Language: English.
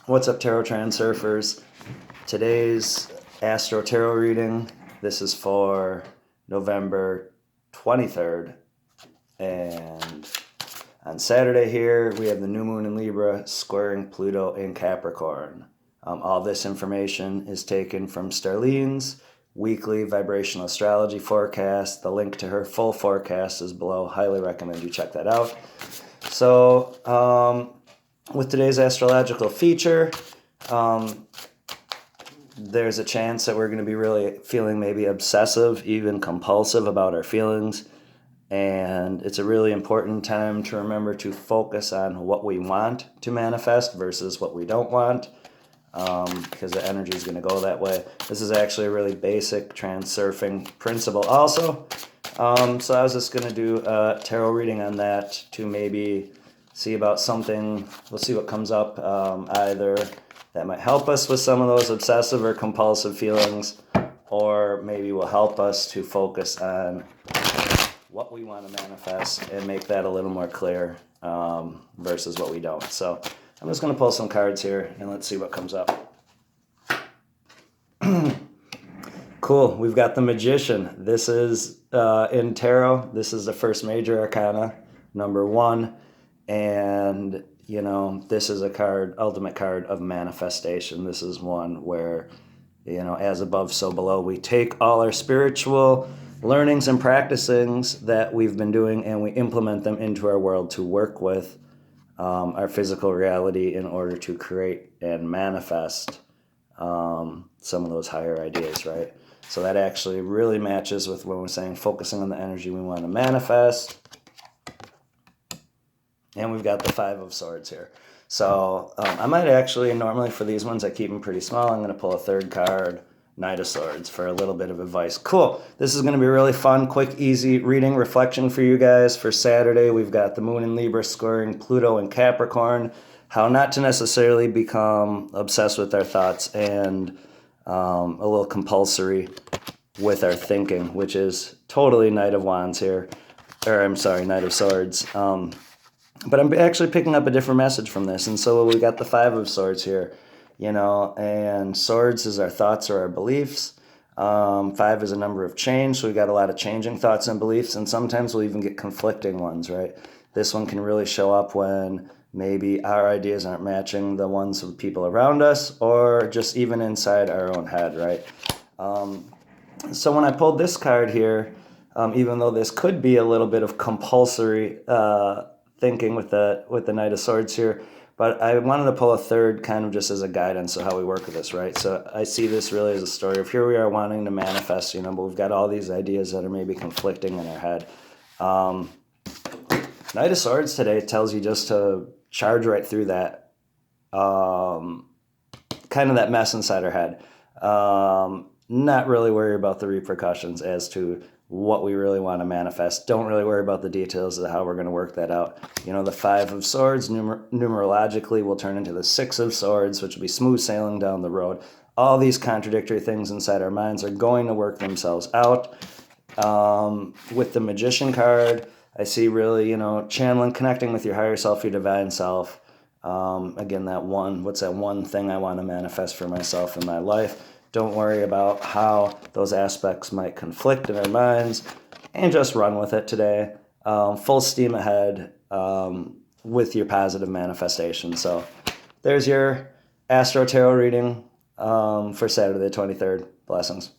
What's up, Tarot Transurfers? Today's AstroTarot reading, this is for November 23rd. And on Saturday here, we have the new moon in Libra squaring Pluto in Capricorn. All this information is taken from Starlene's weekly vibrational astrology forecast. The link to her full forecast is below. Highly recommend you check that out. So, with today's astrological feature, there's a chance that we're going to be really feeling maybe obsessive, even compulsive about our feelings. And it's a really important time to remember to focus on what we want to manifest versus what we don't want, because the energy is going to go that way. This is actually a really basic transurfing principle also. So I was just going to do a tarot reading on that to maybe see about something. We'll see what comes up, either that might help us with some of those obsessive or compulsive feelings, or maybe will help us to focus on what we want to manifest and make that a little more clear, versus what we don't. So I'm just going to pull some cards here and let's see what comes up. Cool. We've got the Magician. This is in tarot. This is the first major arcana, number 1. And, you know, this is a card, ultimate card of manifestation. This is one where, you know, as above, so below. We take all our spiritual learnings and practicings that we've been doing and we implement them into our world to work with our physical reality in order to create and manifest some of those higher ideas, right? So that actually really matches with when we're saying focusing on the energy we want to manifest. And we've got the 5 of Swords here. So I might actually, normally for these ones, I keep them pretty small. I'm going to pull a third card, Knight of Swords, for a little bit of advice. Cool. This is going to be a really fun, quick, easy reading reflection for you guys. For Saturday, we've got the moon in Libra squaring Pluto in Capricorn. How not to necessarily become obsessed with our thoughts and a little compulsory with our thinking, which is totally Knight of Wands here. Or I'm sorry, Knight of Swords. But I'm actually picking up a different message from this. And so we got the 5 of Swords here, you know, and swords is our thoughts or our beliefs. 5 is a number of change, so we got a lot of changing thoughts and beliefs, and sometimes we'll even get conflicting ones, right? This one can really show up when maybe our ideas aren't matching the ones of people around us, or just even inside our own head, right? So when I pulled this card here, even though this could be a little bit of compulsory thinking with the Knight of Swords here, but I wanted to pull a third kind of just as a guidance of how we work with this, right? So I see this really as a story of here we are wanting to manifest, you know, but we've got all these ideas that are maybe conflicting in our head. Knight of Swords today tells you just to charge right through that, kind of that mess inside our head. Not really worry about the repercussions as to what we really want to manifest. Don't really worry about the details of how we're going to work that out. You know, the 5 of Swords numerologically will turn into the 6 of Swords, which will be smooth sailing down the road. All these contradictory things inside our minds are going to work themselves out. With the Magician card, I see really, you know, channeling, connecting with your higher self, your divine self. Again, what's that one thing I want to manifest for myself in my life? Don't worry about how those aspects might conflict in our minds, and just run with it today. Full steam ahead with your positive manifestation. So there's your Astro Tarot reading for Saturday the 23rd. Blessings.